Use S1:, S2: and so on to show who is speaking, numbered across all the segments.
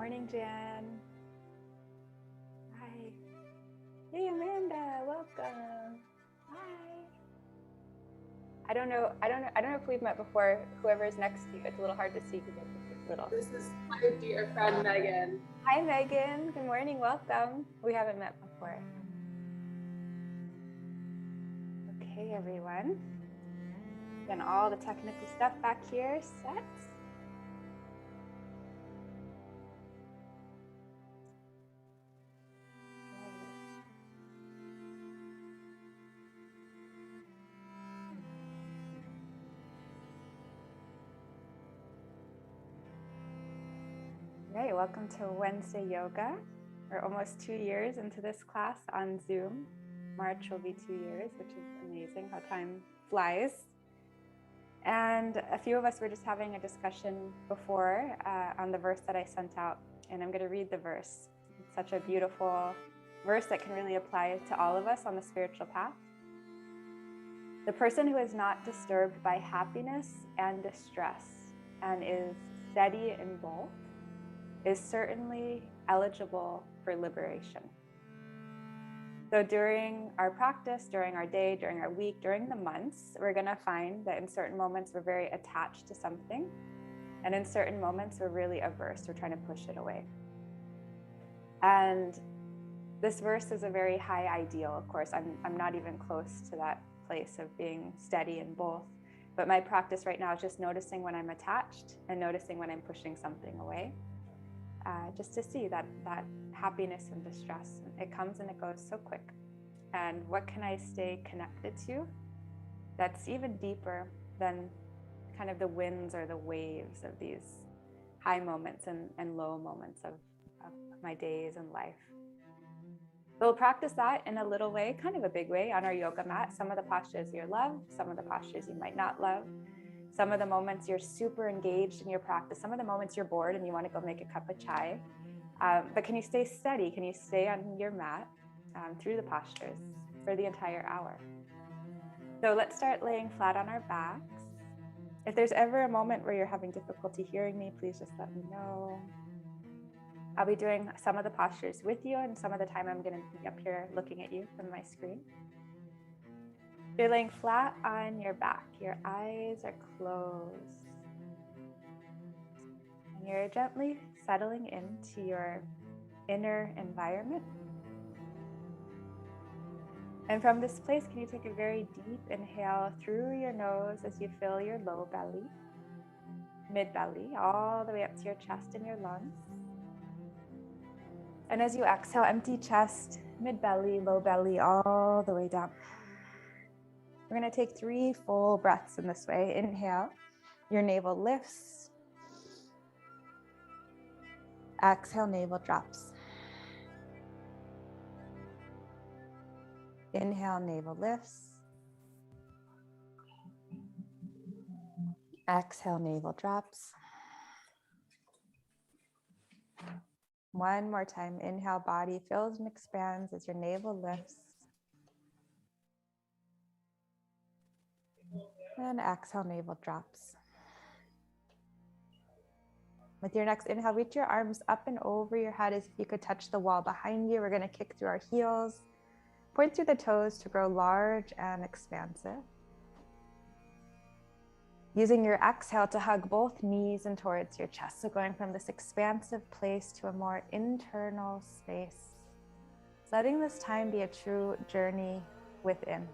S1: morning, Jan. Hi. Hey, Amanda. Welcome. Hi. I don't know if we've met before. Whoever's next to you, it's a little hard to see because it's little.
S2: This is my dear friend Megan.
S1: Hi, Megan. Good morning. Welcome. We haven't met before. Okay, everyone. Getting all the technical stuff back here set. Right, welcome to Wednesday Yoga. We're almost 2 years into this class on Zoom. March will be 2 years, which is amazing how time flies. And a few of us were just having a discussion before on the verse that I sent out, and I'm going to read the verse. It's such a beautiful verse that can really apply to all of us on the spiritual path. The person who is not disturbed by happiness and distress and is steady in both is certainly eligible for liberation. So during our practice, during our day, during our week, during the months, we're going to find that in certain moments we're very attached to something, and in certain moments we're really averse, we're trying to push it away. And this verse is a very high ideal. Of course, I'm not even close to that place of being steady in both, but my practice right now is just noticing when I'm attached and noticing when I'm pushing something away. Just to see that happiness and distress. It comes and it goes so quick. And what can I stay connected to that's even deeper than kind of the winds or the waves of these high moments and low moments of my days and life. We'll practice that in a little way, kind of a big way, on our yoga mat. Some of the postures you love, some of the postures you might not love. Some of the moments you're super engaged in your practice. Some of the moments you're bored and you want to go make a cup of chai. But can you stay steady? Can you stay on your mat through the postures for the entire hour? So let's start laying flat on our backs. If there's ever a moment where you're having difficulty hearing me, please just let me know. I'll be doing some of the postures with you, and some of the time I'm going to be up here looking at you from my screen. You're laying flat on your back. Your eyes are closed. And you're gently settling into your inner environment. And from this place, can you take a very deep inhale through your nose as you fill your low belly, mid belly, all the way up to your chest and your lungs. And as you exhale, empty chest, mid belly, low belly, all the way down. We're going to take 3 full breaths in this way. Inhale, your navel lifts. Exhale, navel drops. Inhale, navel lifts. Exhale, navel drops. One more time. Inhale, body fills and expands as your navel lifts. And exhale, navel drops. With your next inhale, reach your arms up and over your head as if you could touch the wall behind you. We're going to kick through our heels. Point through the toes to grow large and expansive. Using your exhale to hug both knees in towards your chest. So going from this expansive place to a more internal space. Letting this time be a true journey within.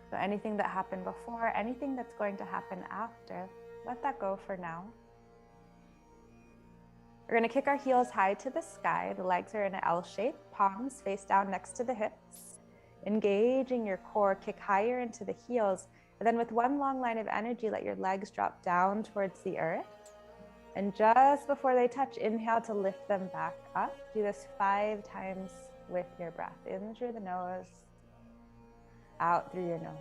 S1: So anything that happened before, anything that's going to happen after, let that go for now. We're going to kick our heels high to the sky. The legs are in an L shape, palms face down next to the hips. Engaging your core, kick higher into the heels. And then with one long line of energy, let your legs drop down towards the earth. And just before they touch, inhale to lift them back up. Do this 5 times with your breath. In through the nose, out through your nose.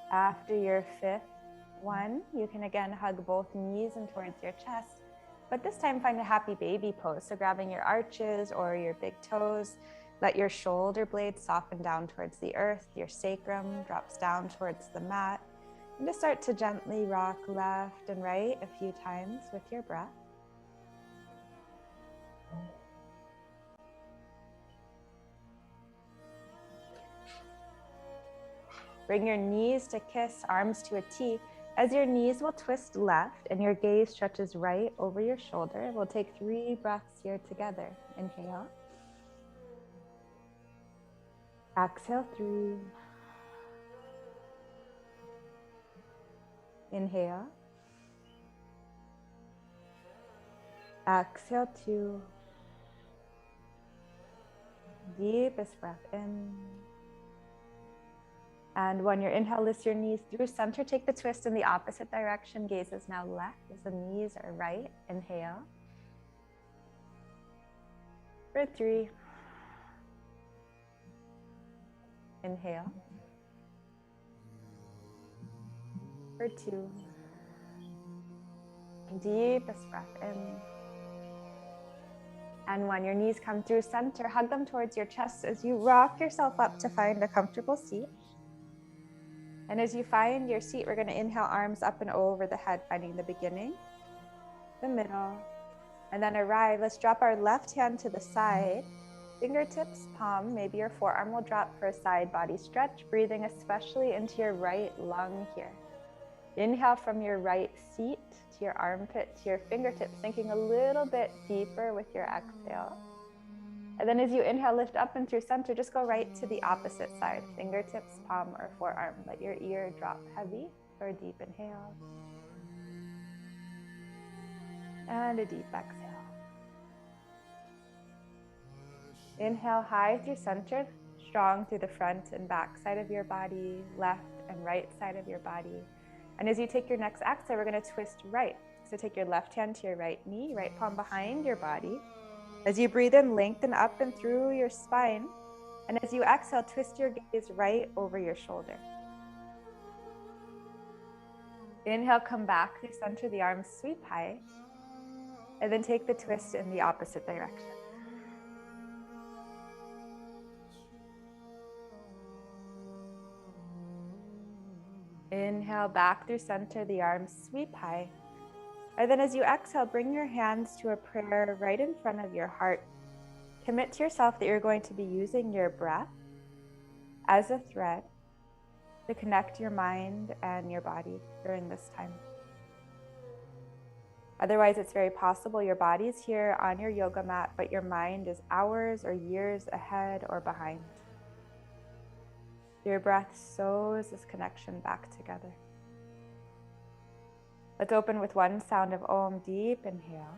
S1: After your 5th 1. You can again hug both knees in towards your chest, but this time find a happy baby pose. So grabbing your arches or your big toes, let your shoulder blades soften down towards the earth. Your sacrum drops down towards the mat. And just start to gently rock left and right a few times with your breath. Bring your knees to kiss, arms to a T. As your knees will twist left and your gaze stretches right over your shoulder, we'll take 3 breaths here together. Inhale. Exhale 3. Inhale. Exhale 2. Deepest breath in. And when your inhale lifts your knees through center, take the twist in the opposite direction. Gaze is now left as the knees are right. Inhale. For 3. Inhale. For 2. Deepest breath in. And when your knees come through center, hug them towards your chest as you rock yourself up to find a comfortable seat. And as you find your seat, we're going to inhale, arms up and over the head, finding the beginning, the middle, and then arrive. Let's drop our left hand to the side. Fingertips, palm, maybe your forearm will drop for a side body stretch, breathing especially into your right lung here. Inhale from your right seat to your armpit to your fingertips, sinking a little bit deeper with your exhale. And then as you inhale, lift up and through center, just go right to the opposite side. Fingertips, palm, or forearm. Let your ear drop heavy for a deep inhale. And a deep exhale. Inhale high through center, strong through the front and back side of your body, left and right side of your body. And as you take your next exhale, we're going to twist right. So take your left hand to your right knee, right palm behind your body. As you breathe in, lengthen up and through your spine. And as you exhale, twist your gaze right over your shoulder. Inhale, come back through center, the arms sweep high. And then take the twist in the opposite direction. Inhale, back through center, the arms sweep high. And then as you exhale, bring your hands to a prayer right in front of your heart. Commit to yourself that you're going to be using your breath as a thread to connect your mind and your body during this time. Otherwise, it's very possible your body's here on your yoga mat, but your mind is hours or years ahead or behind. Your breath sews this connection back together. Let's open with one sound of Om. Deep inhale.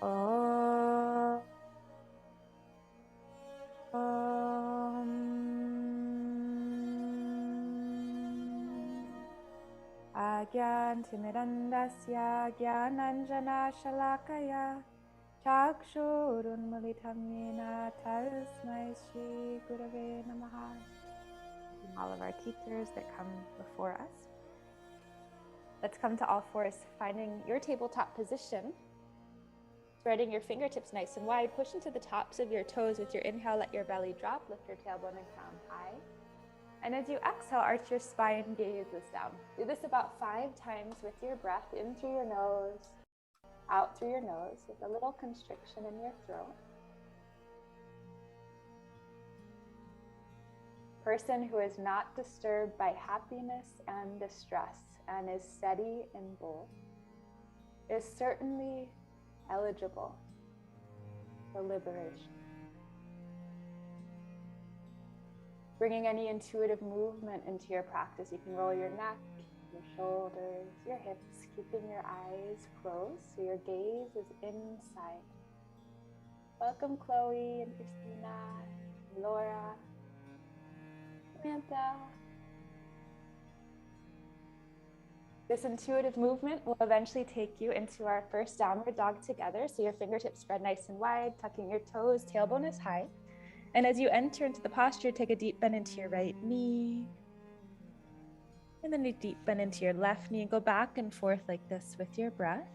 S1: Om. Om. Agyantimirandasya gyananjana shalakaya chakshurunmilitam yena tasmai Shri Gurave Namaha. All of our teachers that come before us. Let's come to all fours, finding your tabletop position. Spreading your fingertips nice and wide. Push into the tops of your toes with your inhale. Let your belly drop. Lift your tailbone and crown high. And as you exhale, arch your spine, gaze this down. Do this about 5 times with your breath in through your nose, out through your nose with a little constriction in your throat. Person who is not disturbed by happiness and distress and is steady in both is certainly eligible for liberation. Bringing any intuitive movement into your practice, you can roll your neck, your shoulders, your hips, keeping your eyes closed so your gaze is inside. Welcome Chloe and Christina, Laura, Samantha. This intuitive movement will eventually take you into our first downward dog together. So your fingertips spread nice and wide, tucking your toes, tailbone is high. And as you enter into the posture, take a deep bend into your right knee. And then a deep bend into your left knee. Go back and forth like this with your breath.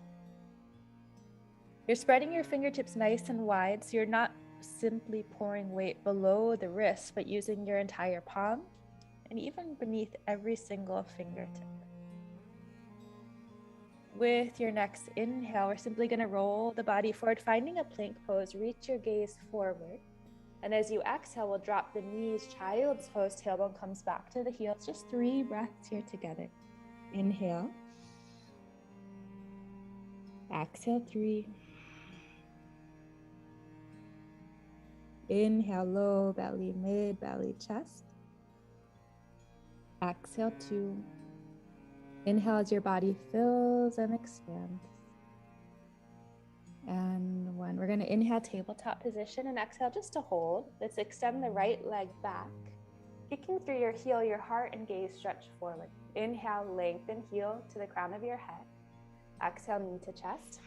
S1: You're spreading your fingertips nice and wide, so you're not simply pouring weight below the wrist, but using your entire palm and even beneath every single fingertip. With your next inhale, we're simply going to roll the body forward, finding a plank pose. Reach your gaze forward. And as you exhale, we'll drop the knees, child's pose, tailbone comes back to the heels. Just 3 breaths here together. Inhale. Exhale, 3. Inhale, low belly, mid belly, chest. Exhale, 2. Inhale as your body fills and expands. And 1. We're going to inhale, tabletop position, and exhale just to hold. Let's extend the right leg back. Kicking through your heel, your heart and gaze stretch forward. Inhale, lengthen, heel to the crown of your head. Exhale, knee to chest.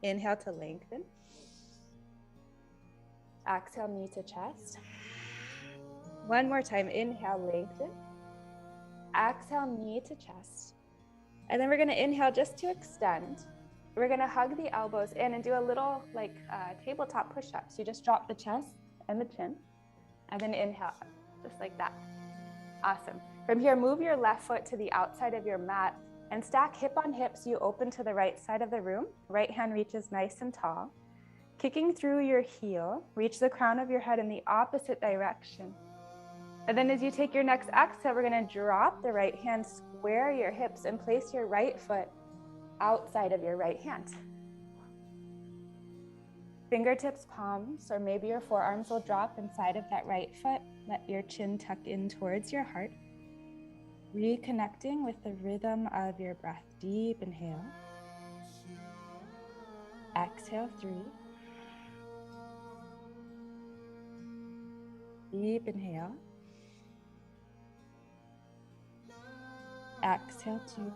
S1: Inhale to lengthen. Exhale, knee to chest. One more time. Inhale, lengthen. Exhale, knee to chest. And then we're going to inhale just to extend. We're going to hug the elbows in and do a little tabletop push-ups. You just drop the chest and the chin, and then inhale, just like that. Awesome. From here, move your left foot to the outside of your mat and stack hip on hip so you open to the right side of the room. Right hand reaches nice and tall. Kicking through your heel, reach the crown of your head in the opposite direction. And then as you take your next exhale, we're going to drop the right hand, square your hips, and place your right foot outside of your right hand. Fingertips, palms, or maybe your forearms will drop inside of that right foot. Let your chin tuck in towards your heart. Reconnecting with the rhythm of your breath. Deep inhale. Exhale, 3. Deep inhale. Exhale, 2.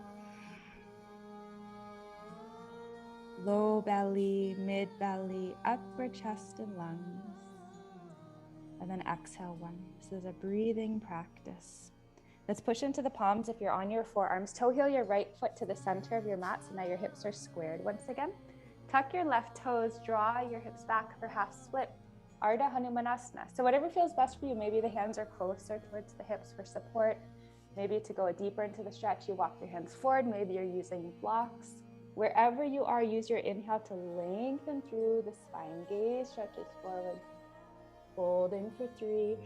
S1: Low belly, mid belly, upper chest and lungs. And then exhale, 1. This is a breathing practice. Let's push into the palms if you're on your forearms. Toe heel your right foot to the center of your mat, so now your hips are squared once again. Tuck your left toes, draw your hips back for half split. Ardha Hanumanasana. So whatever feels best for you, maybe the hands are closer towards the hips for support. Maybe to go deeper into the stretch, you walk your hands forward. Maybe you're using blocks. Wherever you are, use your inhale to lengthen through the spine. Gaze stretches forward. Holding for 3.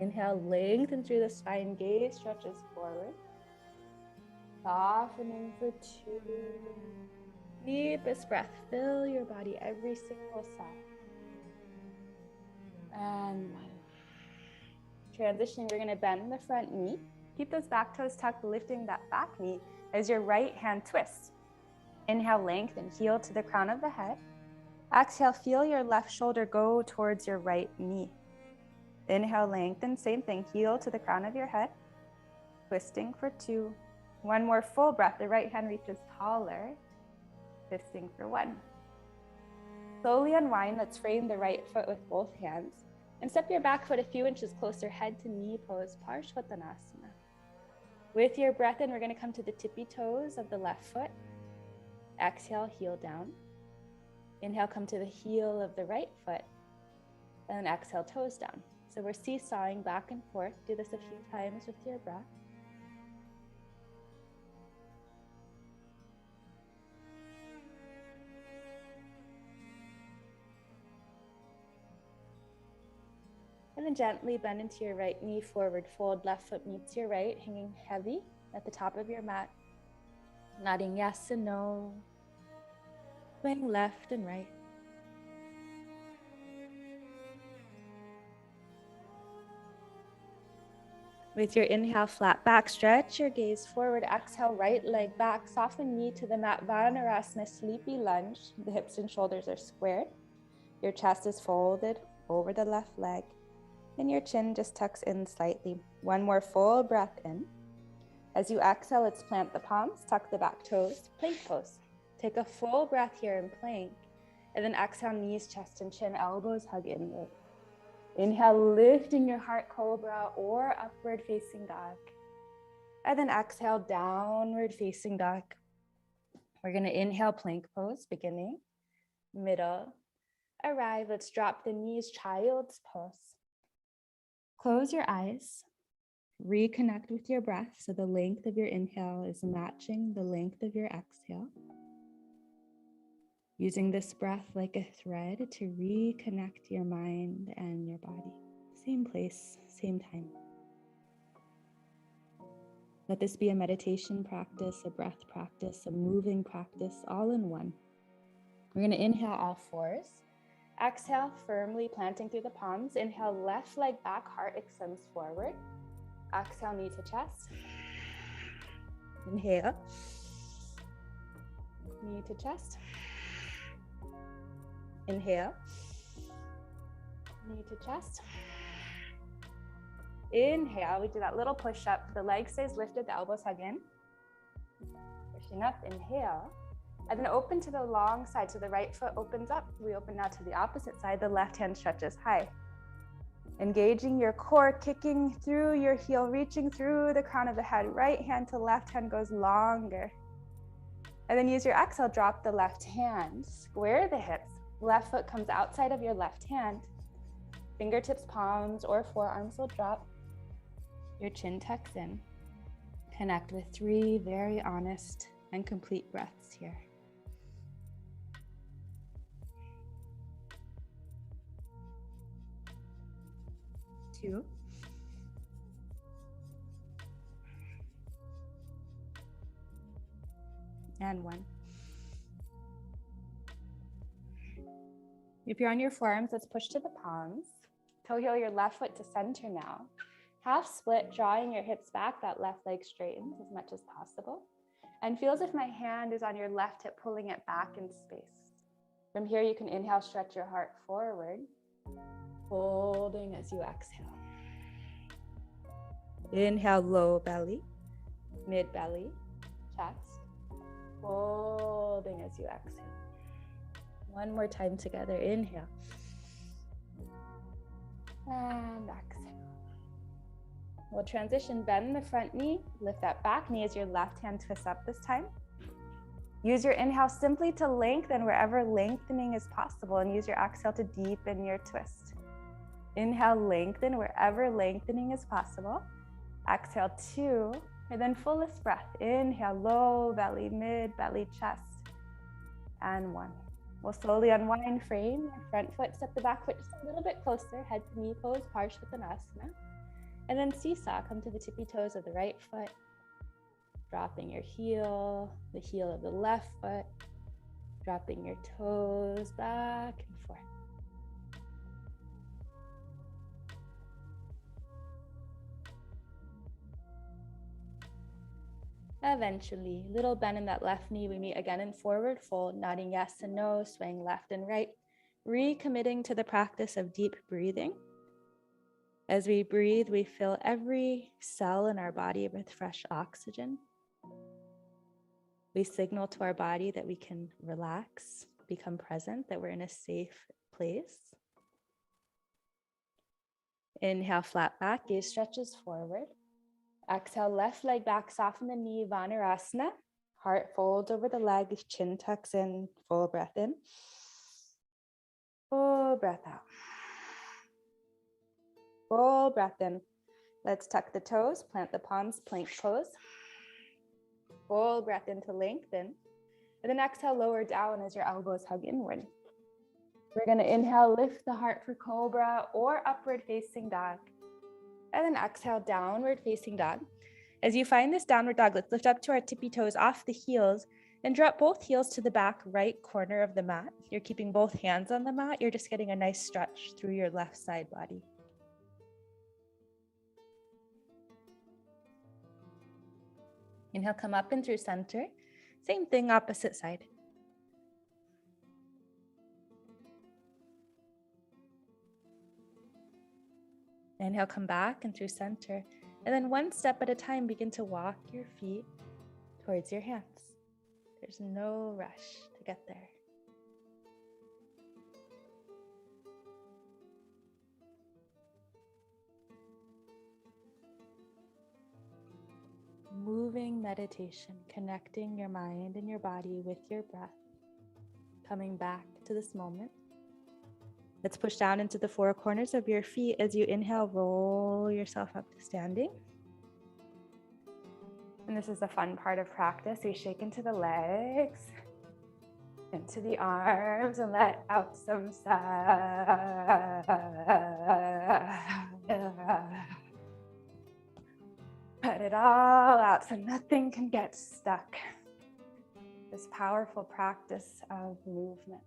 S1: Inhale, lengthen through the spine. Gaze stretches forward. Softening for 2. Deepest breath. Fill your body, every single cell. And 1. Transitioning, we're going to bend the front knee. Keep those back toes tucked, lifting that back knee as your right hand twists. Inhale, lengthen, heel to the crown of the head. Exhale, feel your left shoulder go towards your right knee. Inhale, lengthen, same thing, heel to the crown of your head. Twisting for 2. 1 more full breath, the right hand reaches taller. Twisting for 1. Slowly unwind, let's frame the right foot with both hands. And step your back foot a few inches closer, head to knee pose, Parshvattanasana. With your breath in, we're going to come to the tippy toes of the left foot. Exhale, heel down. Inhale, come to the heel of the right foot. And then exhale, toes down. So we're seesawing back and forth. Do this a few times with your breath. And then gently bend into your right knee, forward fold, left foot meets your right, hanging heavy at the top of your mat. Nodding yes and no. Swing left and right. With your inhale, flat back, stretch your gaze forward. Exhale, right leg back, soften knee to the mat, Vanarasana, sleepy lunge. The hips and shoulders are squared. Your chest is folded over the left leg. And your chin just tucks in slightly. 1 more full breath in. As you exhale, let's plant the palms, tuck the back toes, plank pose. Take a full breath here in plank. And then exhale, knees, chest, and chin, elbows hug inward. Inhale, lifting your heart, cobra or upward facing dog. And then exhale, downward facing dog. We're going to inhale, plank pose, beginning, middle, arrive. Let's drop the knees, child's pose. Close your eyes. Reconnect with your breath so the length of your inhale is matching the length of your exhale. Using this breath like a thread to reconnect your mind and your body. Same place, same time. Let this be a meditation practice, a breath practice, a moving practice, all in one. We're going to inhale all fours. Exhale, firmly planting through the palms. Inhale, left leg back, heart extends forward. Exhale, knee to chest. Inhale. Knee to chest. Inhale. Knee to chest. Inhale, we do that little push up. The leg stays lifted, the elbows hug in. Pushing up, inhale. And then open to the long side. So the right foot opens up. We open now to the opposite side. The left hand stretches high. Engaging your core, kicking through your heel, reaching through the crown of the head. Right hand to left hand goes longer. And then use your exhale, drop the left hand. Square the hips. Left foot comes outside of your left hand. Fingertips, palms, or forearms will drop. Your chin tucks in. Connect with 3 very honest and complete breaths here. 2. And 1. If you're on your forearms, let's push to the palms. Toe heel your left foot to center now. Half split, drawing your hips back, that left leg straightens as much as possible. And feel as if my hand is on your left hip, pulling it back in space. From here, you can inhale, stretch your heart forward, holding as you exhale. Inhale, low belly, mid belly, chest, holding as you exhale. One more time together, inhale. And exhale. We'll transition, bend the front knee, lift that back knee as your left hand twists up this time. Use your inhale simply to lengthen wherever lengthening is possible, and use your exhale to deepen your twist. Inhale, lengthen wherever lengthening is possible. Exhale, 2, and then fullest breath. Inhale, low belly, mid belly, chest, and 1. We'll slowly unwind, frame your front foot, step the back foot just a little bit closer, head to knee pose, Parsvottanasana. And then seesaw, come to the tippy toes of the right foot, dropping your heel, the heel of the left foot, dropping your toes back and forth. Eventually, little bend in that left knee, we meet again in forward fold, nodding yes and no, swaying left and right, recommitting to the practice of deep breathing. As we breathe, we fill every cell in our body with fresh oxygen. We signal to our body that we can relax, become present, that we're in a safe place. Inhale, flat back, gaze stretches forward. Exhale, left leg back, soften the knee, Vanarasana. Heart folds over the leg, chin tucks in, full breath in. Full breath out. Full breath in. Let's tuck the toes, plant the palms, plank pose. Full breath in to lengthen. And then exhale, lower down as your elbows hug inward. We're going to inhale, lift the heart for cobra or upward facing dog. And then exhale, downward facing dog. As you find this downward dog, let's lift up to our tippy toes off the heels and drop both heels to the back right corner of the mat. You're keeping both hands on the mat. You're just getting a nice stretch through your left side body. Inhale, come up and through center. Same thing, opposite side. Inhale, come back and through center. And then one step at a time, begin to walk your feet towards your hands. There's no rush to get there. moving meditation, connecting your mind and your body with your breath, coming back to this moment. Let's push down into the four corners of your feet. As you inhale, roll yourself up to standing. And this is the fun part of practice. We shake into the legs, into the arms, and let out some sigh. Put it all out so nothing can get stuck. This powerful practice of movement.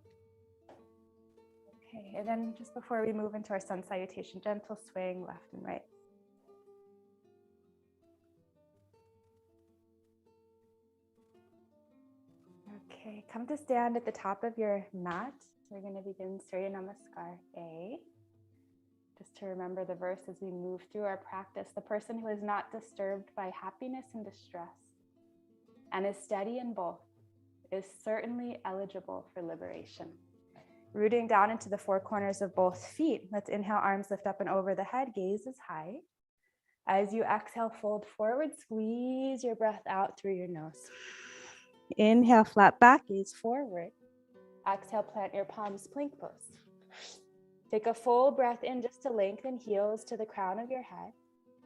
S1: Okay, and then just before we move into our sun salutation, gentle swing left and right. Okay, come to stand at the top of your mat. We're going to begin Surya Namaskar A. Just to remember the verse as we move through our practice, the person who is not disturbed by happiness and distress and is steady in both is certainly eligible for liberation. Rooting down into the four corners of both feet. Let's inhale, arms lift up and over the head, gaze is high. As you exhale, fold forward, squeeze your breath out through your nose. Inhale, flat back, gaze forward. Exhale, plant your palms, plank pose. Take a full breath in just to lengthen heels to the crown of your head.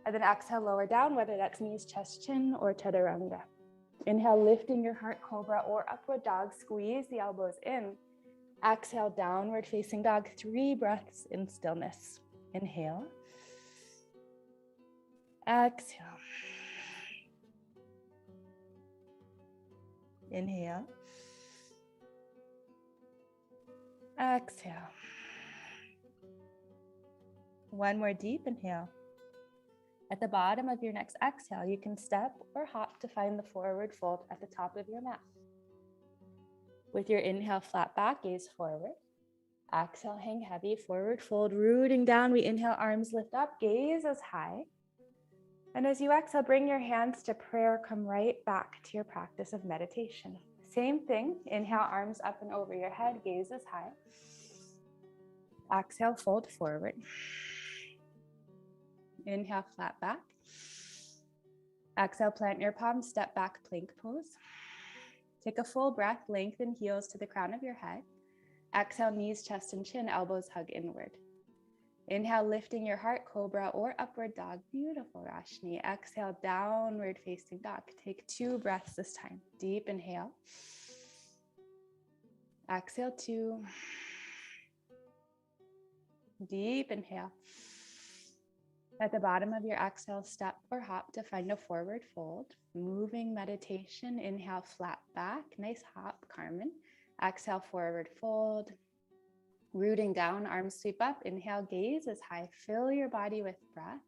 S1: And then exhale, lower down, whether that's knees, chest, chin, or chaturanga. Inhale, lifting your heart, cobra or upward dog. Squeeze the elbows in. Exhale, downward facing dog. 3 breaths in stillness. Inhale. Exhale. Inhale. Exhale. One more deep inhale. At the bottom of your next exhale, you can step or hop to find the forward fold at the top of your mat. With your inhale, flat back, gaze forward. Exhale, hang heavy, forward fold, rooting down. We inhale, arms lift up, gaze is high. And as you exhale, bring your hands to prayer, come right back to your practice of meditation. Same thing, inhale, arms up and over your head, gaze is high. Exhale, fold forward. Inhale, flat back. Exhale, plant your palms, step back, plank pose. Take a full breath, lengthen heels to the crown of your head. Exhale, knees, chest, and chin, elbows hug inward. Inhale, lifting your heart, cobra or upward dog. Beautiful, Rashni. Exhale, downward facing dog. Take 2 breaths this time. Deep inhale. Exhale, 2. Deep inhale. At the bottom of your exhale, step or hop to find a forward fold. Moving meditation. Inhale, flat back. Nice hop, Carmen. Exhale, forward fold. Rooting down, arms sweep up. Inhale, gaze is high. Fill your body with breath.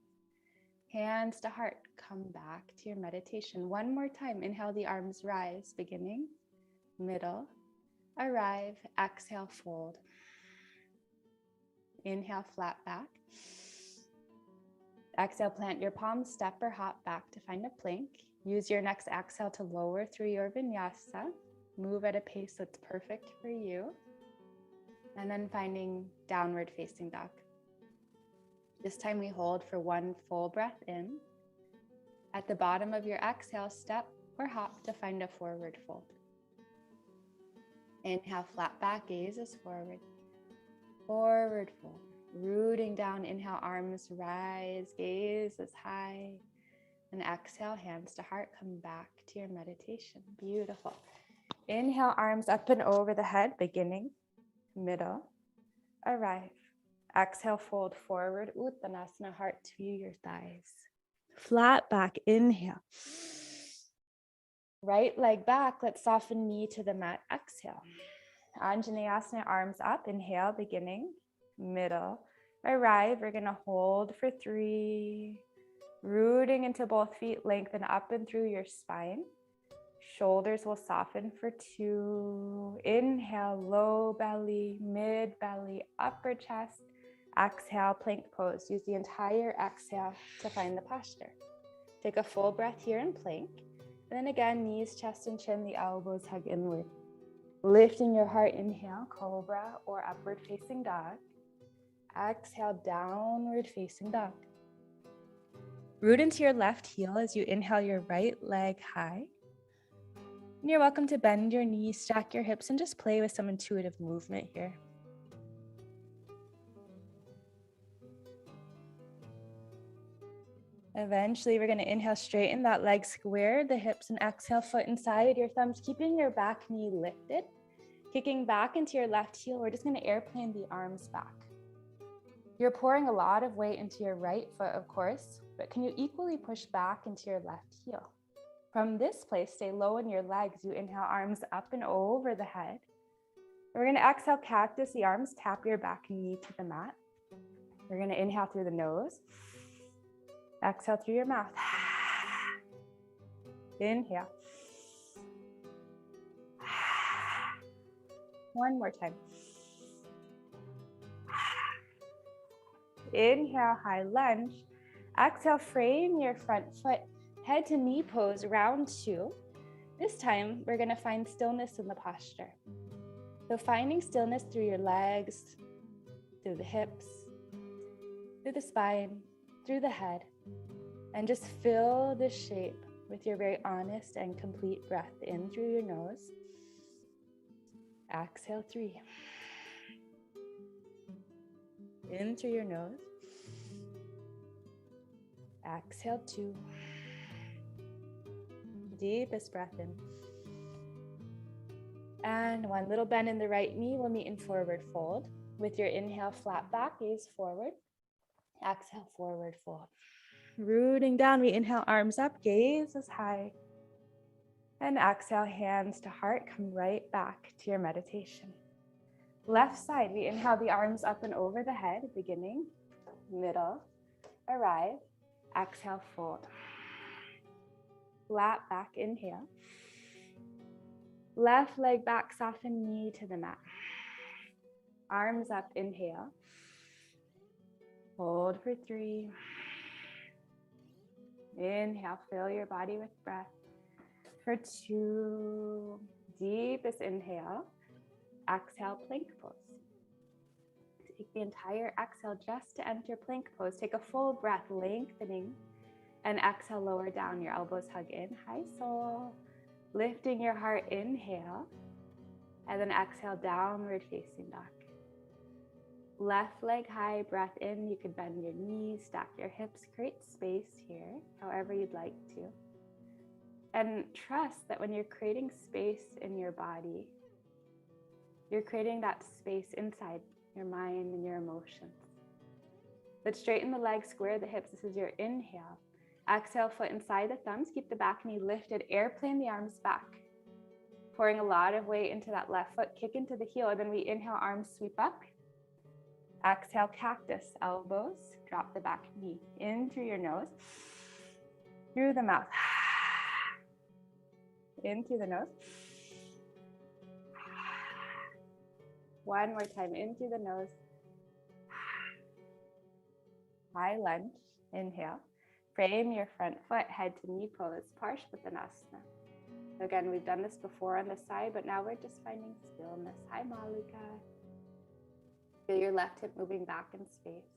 S1: Hands to heart. Come back to your meditation. One more time. Inhale, the arms rise. Beginning, middle, arrive. Exhale, fold. Inhale, flat back. Exhale, plant your palms, step or hop back to find a plank. Use your next exhale to lower through your vinyasa. Move at a pace that's perfect for you. And then finding downward facing dog. This time we hold for 1 full breath in. At the bottom of your exhale, step or hop to find a forward fold. Inhale, flat back, gaze is forward. Forward fold. Rooting down, inhale, arms rise, gaze is high. And exhale, hands to heart, come back to your meditation. Beautiful. Inhale, arms up and over the head, beginning, middle, arrive. Exhale, fold forward, Uttanasana, heart to your thighs. Flat back, inhale. Right leg back, let's soften knee to the mat, exhale. Anjaneyasana, arms up, inhale, beginning, middle, arrive. We're gonna hold for 3. Rooting into both feet, lengthen up and through your spine. Shoulders will soften for 2. Inhale, low belly, mid belly, upper chest. Exhale, plank pose. Use the entire exhale to find the posture. Take a full breath here in plank. And then again, knees, chest, and chin, the elbows hug inward. Lifting your heart, inhale, cobra or upward facing dog. Exhale, downward facing dog. Root into your left heel as you inhale your right leg high. And you're welcome to bend your knees, stack your hips, and just play with some intuitive movement here. Eventually, we're going to inhale, straighten that leg, square the hips, and exhale, foot inside your thumbs, keeping your back knee lifted. Kicking back into your left heel, we're just going to airplane the arms back. You're pouring a lot of weight into your right foot, of course, but can you equally push back into your left heel? From this place, stay low in your legs. You inhale, arms up and over the head. We're going to exhale, cactus the arms, tap your back knee to the mat. We're going to inhale through the nose. Exhale through your mouth. Inhale. One more time. Inhale, high lunge. Exhale, frame your front foot, head to knee pose, round 2. This time, we're gonna find stillness in the posture. So finding stillness through your legs, through the hips, through the spine, through the head, and just fill this shape with your very honest and complete breath in through your nose. Exhale 3. In through your nose. Exhale 2. Deepest breath in. And 1 little bend in the right knee. We'll meet in forward fold. With your inhale, flat back, gaze forward. Exhale, forward fold. Rooting down, we inhale, arms up, gaze as high. And exhale, hands to heart, come right back to your meditation. Left side, we inhale the arms up and over the head, beginning, middle, arrive. Exhale, fold. Flat back, inhale. Left leg back, soften knee to the mat. Arms up, inhale. Hold for 3. Inhale, fill your body with breath. For 2, deepest inhale. Exhale, plank pose. Take the entire exhale just to enter plank pose. Take a full breath, lengthening. And exhale, lower down, your elbows hug in. Hi, soul. Lifting your heart, inhale. And then exhale, downward facing dog. Left leg high, breath in. You can bend your knees, stack your hips, create space here, however you'd like to. And trust that when you're creating space in your body, you're creating that space inside your mind and your emotions. Let's straighten the legs, square the hips. This is your inhale. Exhale, foot inside the thumbs. Keep the back knee lifted. Airplane the arms back. Pouring a lot of weight into that left foot. Kick into the heel. And then we inhale, arms sweep up. Exhale, cactus, elbows. Drop the back knee in through your nose. Through the mouth. In through the nose. One more time, in through the nose. High lunge, inhale. Frame your front foot, head to knee pose, Parsvottanasana. So again, we've done this before on this side, but now we're just finding stillness. Hi, Malika. Feel your left hip moving back in space.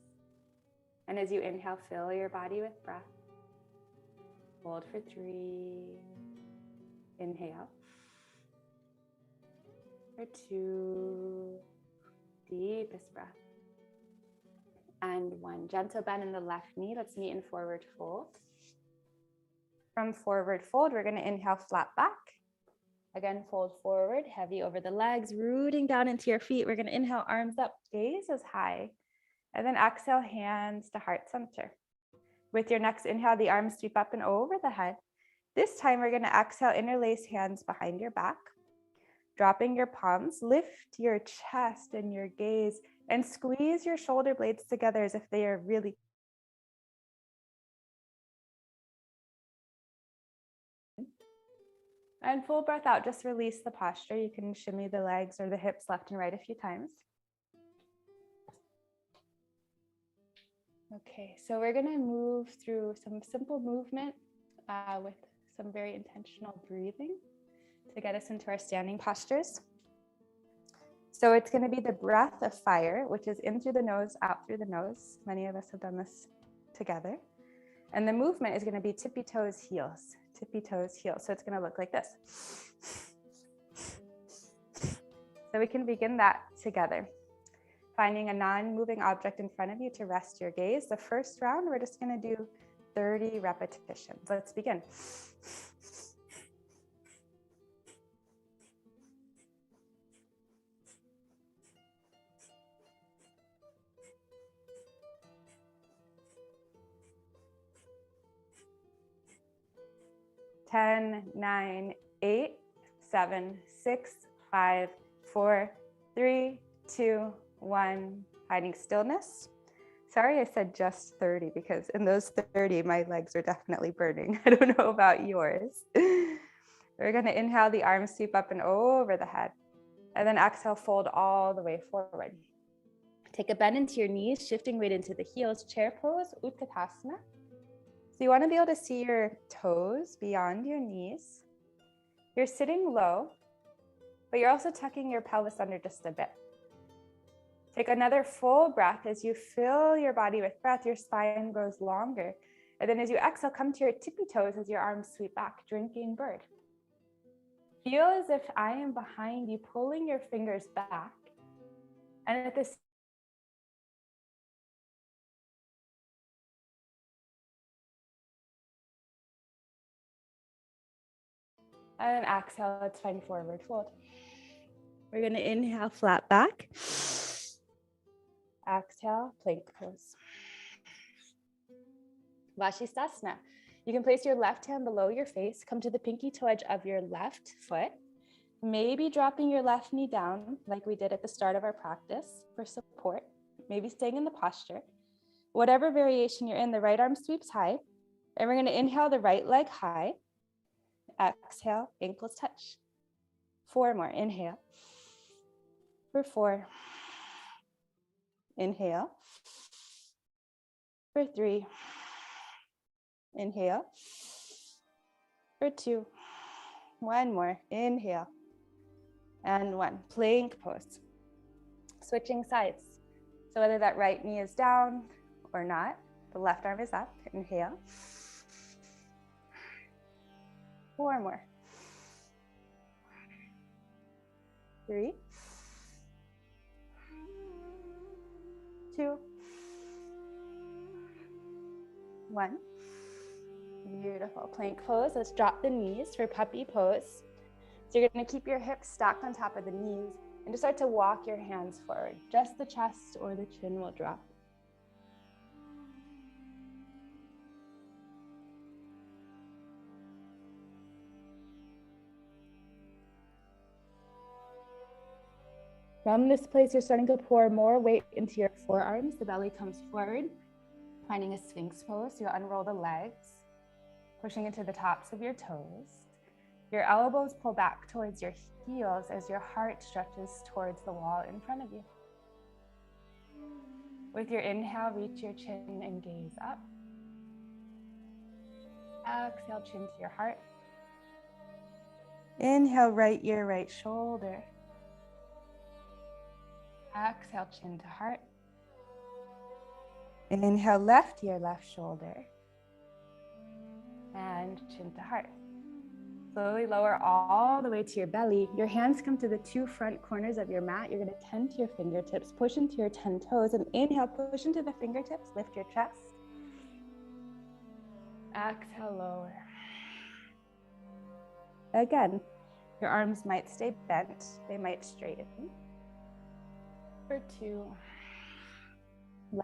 S1: And as you inhale, fill your body with breath. Hold for 3. Inhale. For 2. Deepest breath. And 1. Gentle bend in the left knee. Let's meet in forward fold. From forward fold, we're going to inhale, flat back. Again, fold forward, heavy over the legs, rooting down into your feet. We're going to inhale, arms up, gaze as high. And then exhale, hands to heart center. With your next inhale, the arms sweep up and over the head. This time, we're going to exhale, interlace hands behind your back. Dropping your palms, lift your chest and your gaze and squeeze your shoulder blades together as if they are really and full breath out. Just release the posture. You can shimmy the legs or the hips left and right a few times. Okay, so we're going to move through some simple movement with some very intentional breathing to get us into our standing postures. So it's going to be the breath of fire, which is in through the nose, out through the nose. Many of us have done this together. And the movement is going to be tippy toes, heels, tippy toes, heels. So it's going to look like this. So we can begin that together. Finding a non-moving object in front of you to rest your gaze. The first round, we're just going to do 30 repetitions. Let's begin. 10, 9, 8, 7, 6, 5, 4, 3, 2, 1. Finding stillness. Sorry, I said just 30 because in those 30, my legs are definitely burning. I don't know about yours. We're going to inhale, the arms sweep up and over the head. And then exhale, fold all the way forward. Take a bend into your knees, shifting weight into the heels, chair pose, Utkatasana. So you want to be able to see your toes beyond your knees. You're sitting low, but you're also tucking your pelvis under just a bit. Take another full breath. As you fill your body with breath, your spine grows longer. And then as you exhale, come to your tippy toes as your arms sweep back, drinking bird. Feel as if I am behind you, pulling your fingers back. And at this and exhale, let's find forward fold. We're going to inhale, flat back. Exhale, plank pose. Vashisthasana. You can place your left hand below your face, come to the pinky toe edge of your left foot, maybe dropping your left knee down like we did at the start of our practice for support, maybe staying in the posture. Whatever variation you're in, the right arm sweeps high, and we're going to inhale the right leg high. Exhale, ankles touch. 4 more, inhale. For 4. Inhale. For 3. Inhale. For 2. 1 more, inhale. And 1, plank pose. Switching sides. So whether that right knee is down or not, the left arm is up, inhale. 4 more. 3. 2. 1. Beautiful. Plank pose. Let's drop the knees for puppy pose. So you're going to keep your hips stacked on top of the knees and just start to walk your hands forward. Just the chest or the chin will drop. From this place, you're starting to pour more weight into your forearms. The belly comes forward, finding a sphinx pose. You'll unroll the legs, pushing into the tops of your toes. Your elbows pull back towards your heels as your heart stretches towards the wall in front of you. With your inhale, reach your chin and gaze up. Exhale, chin to your heart. Inhale, right ear, right shoulder. Exhale, chin to heart. Inhale, left ear, left shoulder. And chin to heart. Slowly lower all the way to your belly. Your hands come to the 2 front corners of your mat. You're going to tend to your fingertips, push into your 10 toes, and inhale, push into the fingertips, lift your chest. Exhale, lower. Again, your arms might stay bent. They might straighten. For 2.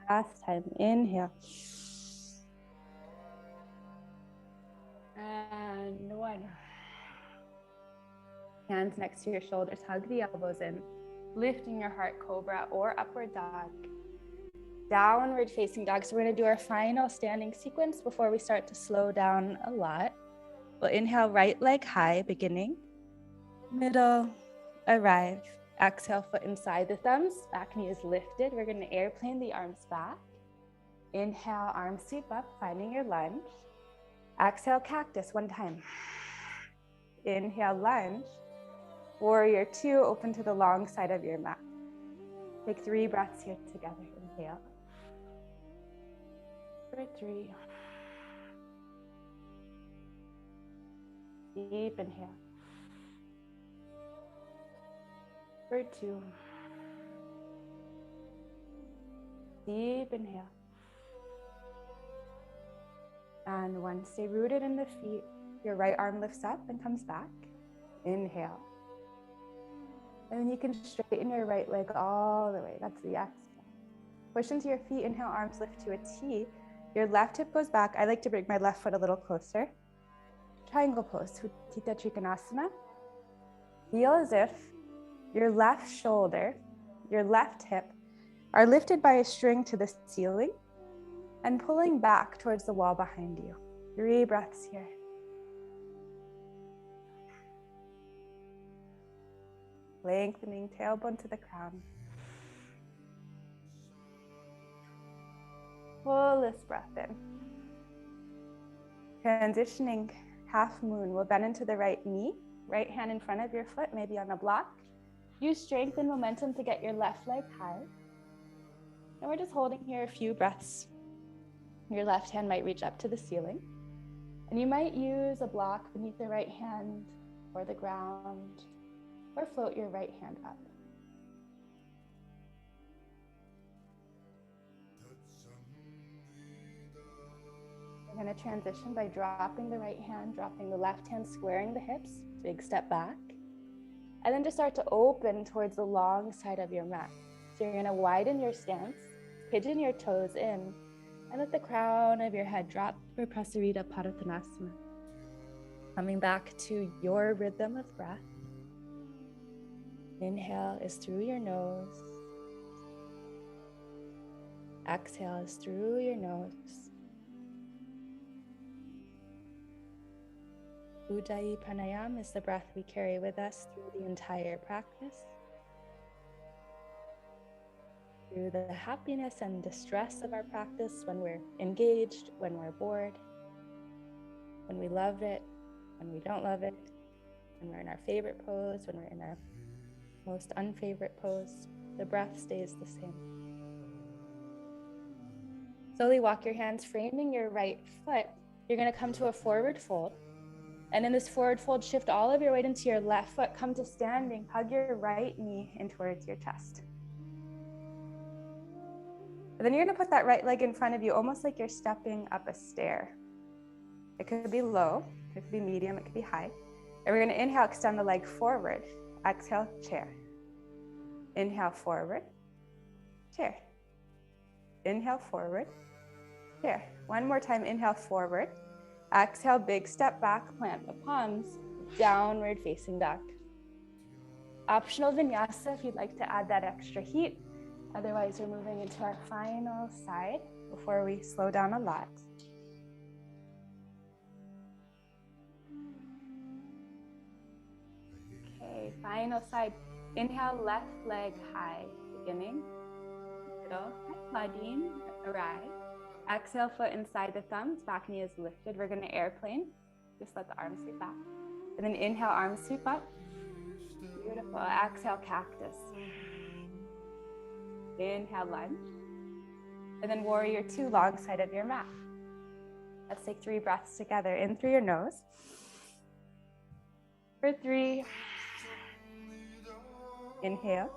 S1: Last time, inhale. And 1. Hands next to your shoulders, hug the elbows in, lifting your heart, cobra or upward dog. Downward facing dog. So we're going to do our final standing sequence before we start to slow down a lot. We'll inhale, right leg high, beginning, middle, arrive. Exhale, foot inside the thumbs, back knee is lifted. We're going to airplane the arms back. Inhale, arms sweep up, finding your lunge. Exhale, cactus 1 time. Inhale, lunge. Warrior 2, open to the long side of your mat. Take 3 breaths here together. Inhale. For 3. Deep inhale. For 2. Deep inhale. And 1. Stay rooted in the feet. Your right arm lifts up and comes back. Inhale. And then you can straighten your right leg all the way. That's the exhale. Push into your feet. Inhale, arms lift to a T. Your left hip goes back. I like to bring my left foot a little closer. Triangle pose, Utthita Trikonasana. Feel as if your left shoulder, your left hip are lifted by a string to the ceiling and pulling back towards the wall behind you. 3 breaths here. Lengthening tailbone to the crown. Fullest breath in. Transitioning half moon. We'll bend into the right knee, right hand in front of your foot, maybe on a block. Use strength and momentum to get your left leg high. And we're just holding here a few breaths. Your left hand might reach up to the ceiling. And you might use a block beneath the right hand or the ground, or float your right hand up. We're going to transition by dropping the right hand, dropping the left hand, squaring the hips, big step back. And then just start to open towards the long side of your mat. So you're going to widen your stance, pigeon your toes in, and let the crown of your head drop for Prasarita Padottanasana. Coming back to your rhythm of breath. Inhale is through your nose. Exhale is through your nose. Ujjayi Pranayama is the breath we carry with us through the entire practice. Through the happiness and distress of our practice, when we're engaged, when we're bored, when we love it, when we don't love it, when we're in our favorite pose, when we're in our most unfavorite pose, the breath stays the same. Slowly walk your hands, framing your right foot. You're going to come to a forward fold. And in this forward fold, shift all of your weight into your left foot. Come to standing. Hug your right knee in towards your chest. And then you're going to put that right leg in front of you, almost like you're stepping up a stair. It could be low, it could be medium, it could be high. And we're going to inhale, extend the leg forward. Exhale, chair. Inhale, forward, chair. Inhale, forward, chair. One more time, inhale, forward. Exhale, big step back, plant the palms, downward facing dog. Optional vinyasa if you'd like to add that extra heat. Otherwise, we're moving into our final side before we slow down a lot. Okay, final side. Inhale, left leg high, beginning, middle, Ladin, arrive. Exhale, foot inside the thumbs, back knee is lifted. We're going to airplane. Just let the arms sweep back. And then inhale, arms sweep up. Beautiful. Exhale, cactus. Inhale, lunge. And then warrior 2, long side of your mat. Let's take 3 breaths together. In through your nose. For 3. Inhale.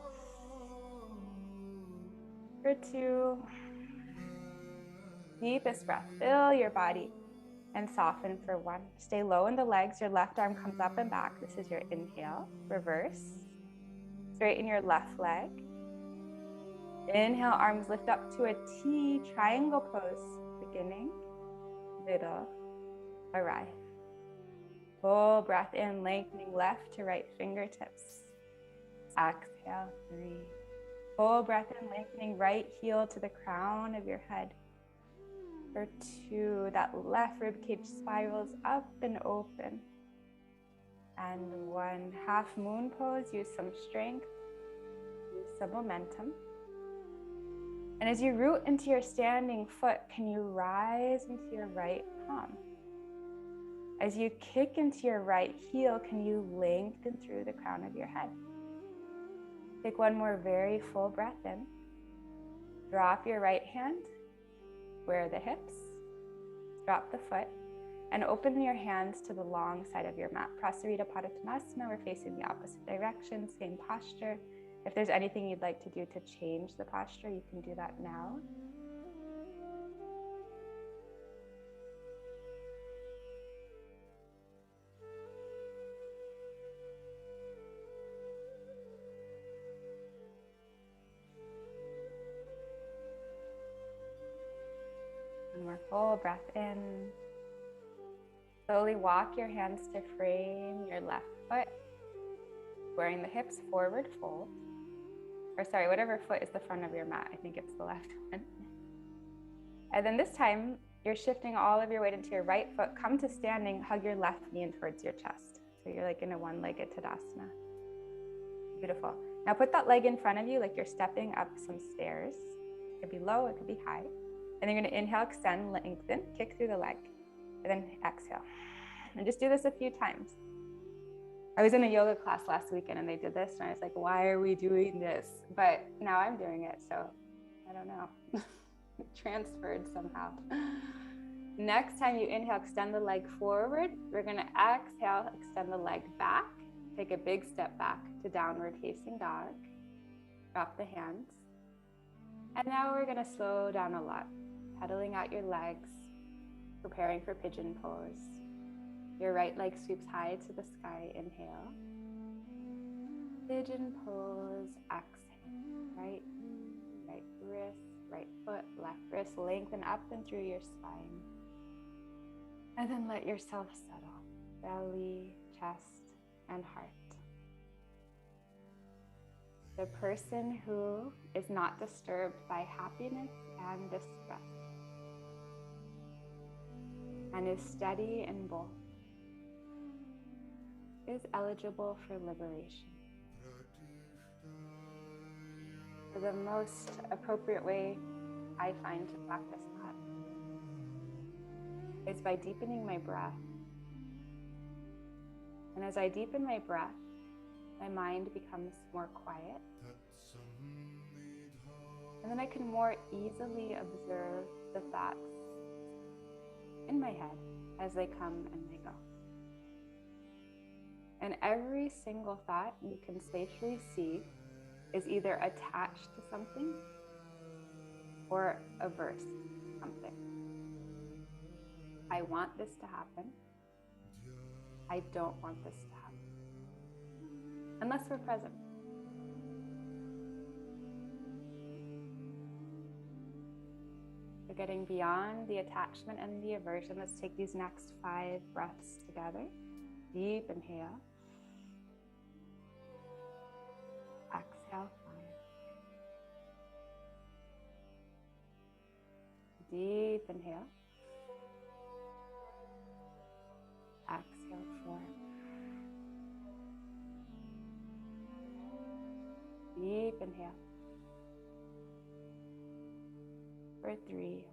S1: For 2. Deepest breath. Fill your body and soften for 1. Stay low in the legs. Your left arm comes up and back. This is your inhale. Reverse. Straighten your left leg. Inhale, arms lift up to a T, triangle pose. Beginning, middle, arrive. Full breath in, lengthening left to right fingertips. Exhale, 3. Full breath in, lengthening right heel to the crown of your head. For 2, that left rib cage spirals up and open. And 1, half moon pose. Use some strength, use some momentum. And as you root into your standing foot, can you rise into your right palm? As you kick into your right heel, can you lengthen through the crown of your head? Take 1 more very full breath in. Drop your right hand, square the hips, drop the foot, And open your hands to the long side of your mat. Prasarita Padottanasana, we're facing the opposite direction, same posture. If there's anything you'd like to do to change the posture, you can do that now. One more full breath in. Slowly walk your hands to frame your left foot, squaring the hips forward, fold. Or sorry, whatever foot is the front of your mat. I think it's the left one. And then this time, you're shifting all of your weight into your right foot. Come to standing, hug your left knee in towards your chest. So you're like in a one-legged Tadasana. Beautiful. Now put that leg in front of you like you're stepping up some stairs. It could be low, it could be high. And then you're gonna inhale, extend, lengthen, kick through the leg. And then exhale. And just do this a few times. I was in a yoga class last weekend and they did this and I was like, why are we doing this? But now I'm doing it, so I don't know. It transferred somehow. Next time you inhale, extend the leg forward. We're gonna exhale, extend the leg back. Take a big step back to downward facing dog. Drop the hands. And now we're gonna slow down a lot. Pedaling out your legs, preparing for pigeon pose. Your right leg sweeps high to the sky, inhale. Pigeon pose, exhale. Right knee, right wrist, right foot, left wrist, lengthen up and through your spine. And then let yourself settle. Belly, chest, and heart. The person who is not disturbed by happiness and distress and is steady in both is eligible for liberation. The most appropriate way I find to practice that is by deepening my breath. And as I deepen my breath, my mind becomes more quiet. And then I can more easily observe the thoughts in my head as they come and they go. And every single thought you can safely see is either attached to something or averse to something. I want this to happen. I don't want this to happen. Unless we're present. So getting beyond the attachment and the aversion, let's take these next 5 breaths together. Deep inhale. Exhale, 5. Deep inhale. Exhale, 4. Deep inhale. For 3.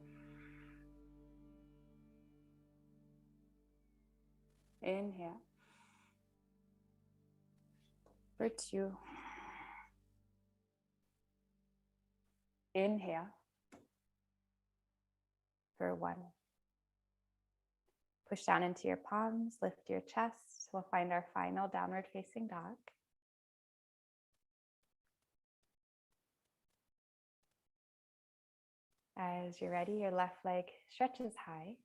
S1: Inhale. For 2. Inhale. For 1. Push down into your palms, lift your chest. We'll find our final downward facing dog. As you're ready, your left leg stretches high.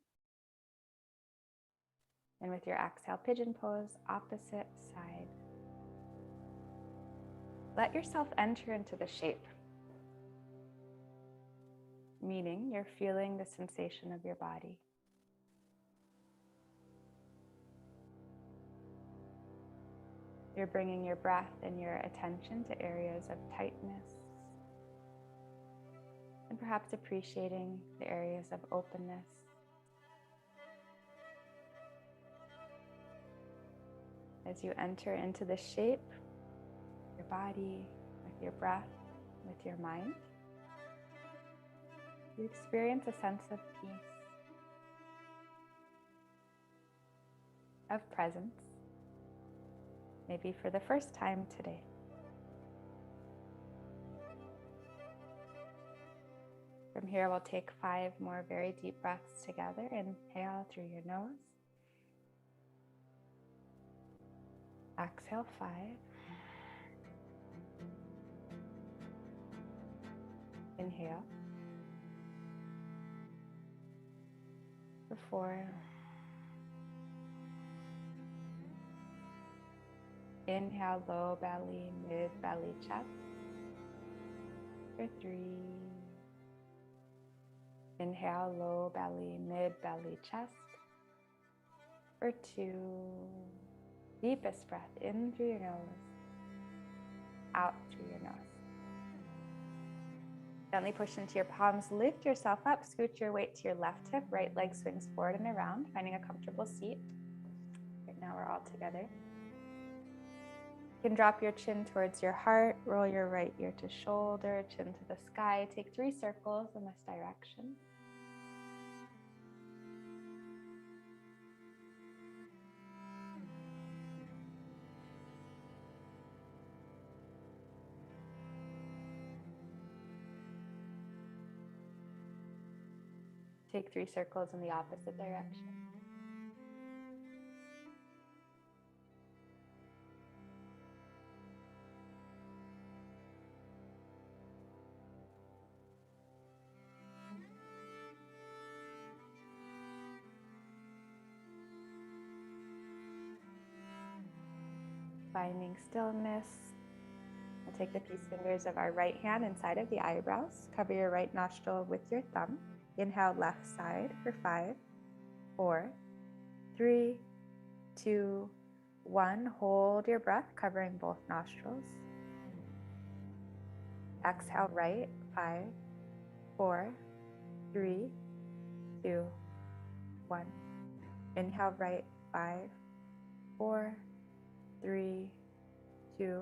S1: And with your exhale, pigeon pose, opposite side. Let yourself enter into the shape. Meaning you're feeling the sensation of your body. You're bringing your breath and your attention to areas of tightness, and perhaps appreciating the areas of openness. As you enter into the shape, your body, with your breath, with your mind, you experience a sense of peace, of presence, maybe for the first time today. From here, we'll take 5 more very deep breaths together. Inhale through your nose. Exhale, 5. Inhale. For 4. Inhale, low belly, mid belly, chest. For 3. Inhale, low belly, mid belly, chest. For 2. Deepest breath in through your nose, out through your nose. Gently push into your palms, lift yourself up, scoot your weight to your left hip, right leg swings forward and around, finding a comfortable seat. Right now we're all together. You can drop your chin towards your heart, roll your right ear to shoulder, chin to the sky. Take 3 circles in this direction. Take 3 circles in the opposite direction. Finding stillness. We'll take the peace fingers of our right hand inside of the eyebrows. Cover your right nostril with your thumb. Inhale, left side for 5, 4, 3, 2, 1. Hold your breath, covering both nostrils. Exhale, right, 5, 4, 3, 2, 1. Inhale, right, 5, 4, 3, 2,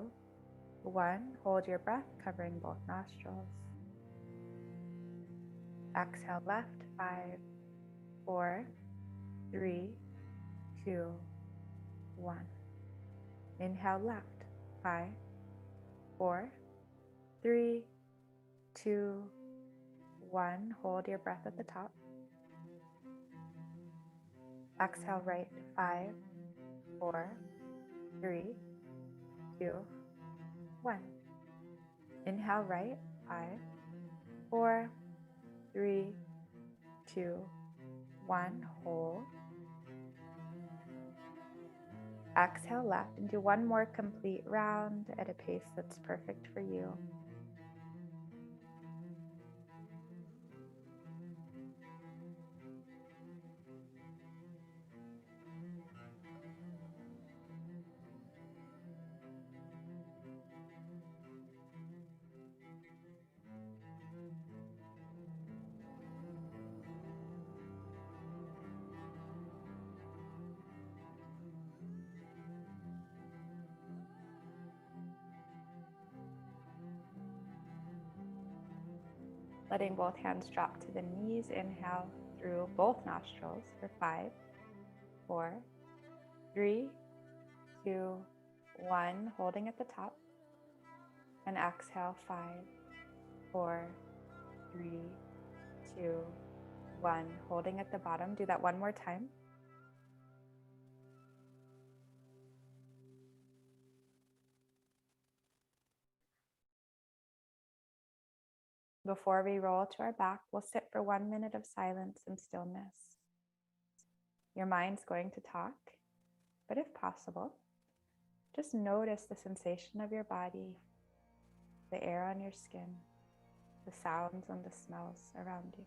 S1: 1. Hold your breath, covering both nostrils. Exhale, left, 5, 4, 3, 2, 1. Inhale, left, 5, 4, 3, 2, 1. Hold your breath at the top. Exhale, right, 5, 4, 3, 2, 1. Inhale, right, 5, 4, 3, 2, 1. Hold. Exhale, left, and do one more complete round at a pace that's perfect for you. Letting both hands drop to the knees. Inhale through both nostrils for 5, 4, 3, 2, 1. Holding at the top. And exhale, 5, 4, 3, 2, 1. Holding at the bottom. Do that one more time. Before we roll to our back, we'll sit for 1 minute of silence and stillness. Your mind's going to talk, but if possible, just notice the sensation of your body, the air on your skin, the sounds and the smells around you.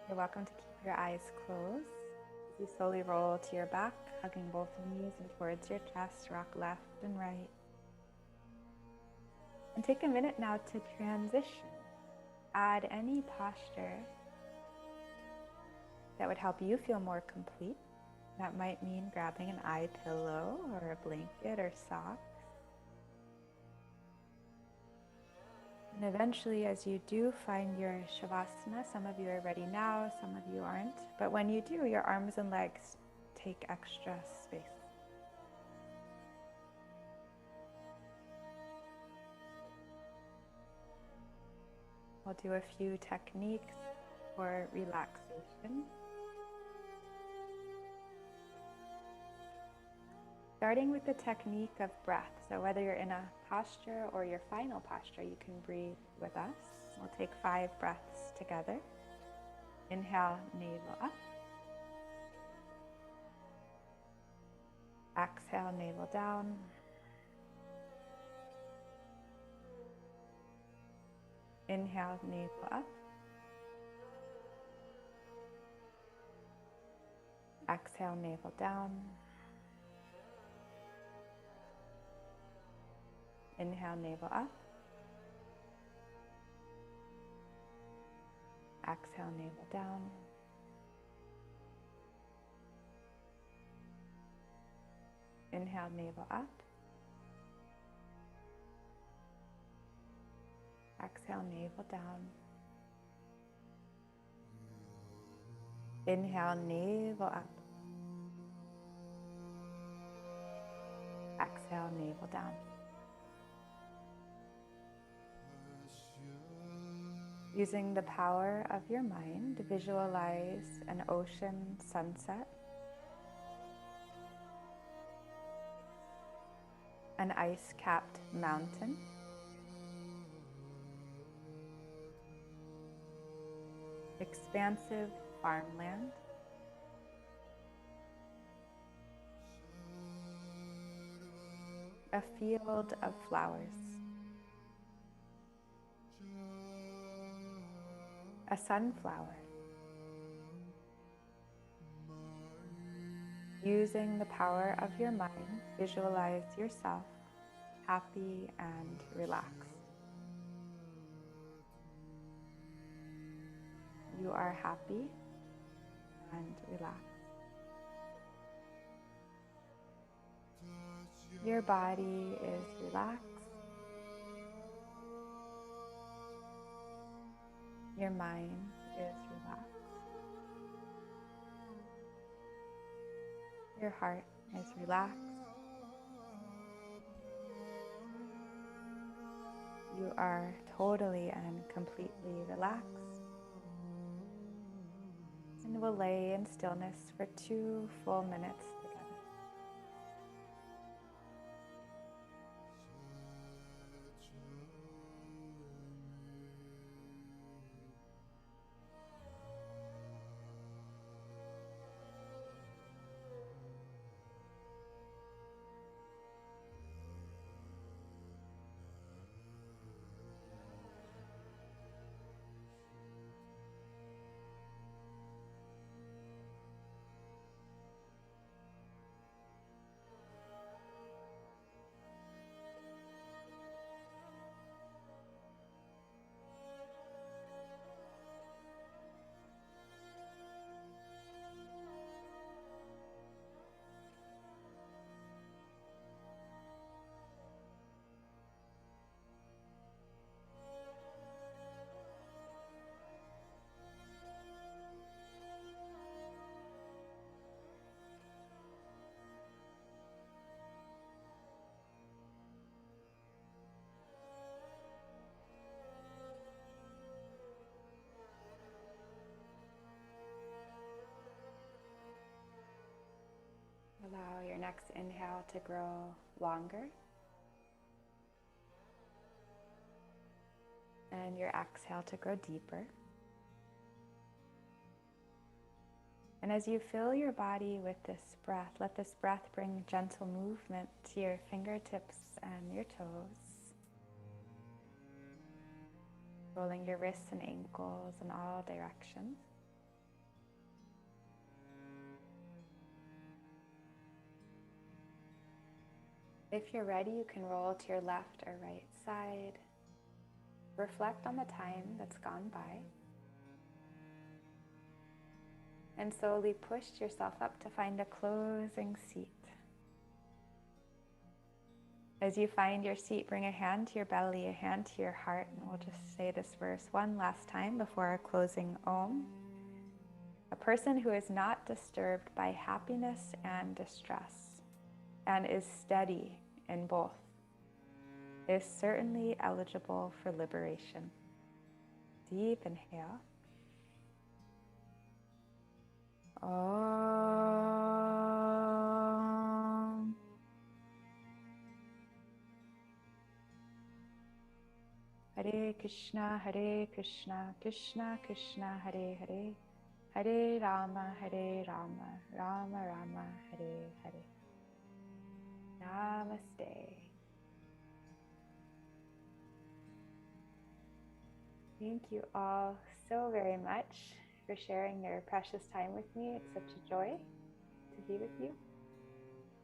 S1: You're welcome to keep your eyes closed. You slowly roll to your back, hugging both knees and towards your chest, rock left and right. And take a minute now to transition add any posture that would help you feel more complete. That might mean grabbing an eye pillow or a blanket or socks. And eventually, as you do find your Shavasana, some of you are ready now, some of you aren't. But when you do, your arms and legs take extra space. We'll do a few techniques for relaxation. Starting with the technique of breath. So whether you're in a posture or your final posture, you can breathe with us. We'll take 5 breaths together. Inhale, navel up. Exhale, navel down. Inhale, navel up. Exhale, navel down. Inhale, navel up. Exhale, navel down. Inhale, navel up. Exhale, navel down. Inhale, navel up. Exhale, navel down. Using the power of your mind, visualize an ocean sunset, an ice-capped mountain, expansive farmland, a field of flowers, a sunflower. Using the power of your mind, visualize yourself happy and relaxed. You are happy and relaxed. Your body is relaxed. Your mind is relaxed. Your heart is relaxed. You are totally and completely relaxed. And we'll lay in stillness for 2 full minutes together. Allow your next inhale to grow longer and your exhale to grow deeper. And as you fill your body with this breath, let this breath bring gentle movement to your fingertips and your toes, rolling your wrists and ankles in all directions. If you're ready, you can roll to your left or right side. reflect on the time that's gone by, and slowly push yourself up to find a closing seat. As you find your seat, bring a hand to your belly, a hand to your heart, and we'll just say this verse one last time before our closing Om. A person who is not disturbed by happiness and distress and is steady in both is certainly eligible for liberation. Deep inhale. Om. Hare Krishna, Krishna Krishna, Hare Hare, Hare Rama, Rama Rama, Hare Hare. Namaste. Thank you all so very much for sharing your precious time with me. It's such a joy to be with you.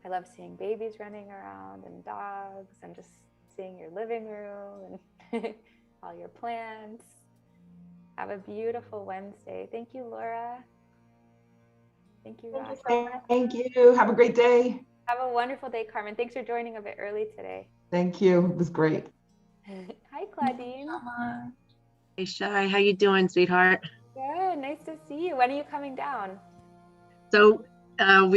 S1: I love seeing babies running around and dogs and just seeing your living room and all your plants. Have a beautiful Wednesday. Thank you, Laura. Thank you, Ross.
S3: Thank you. Have a great day.
S1: Have a wonderful day, Carmen. Thanks for joining a bit early today.
S3: Thank you. It was great.
S1: Hi, Claudine.
S4: Hey, Shai, how you doing, sweetheart?
S1: Good. Nice to see you. When are you coming down?
S4: So we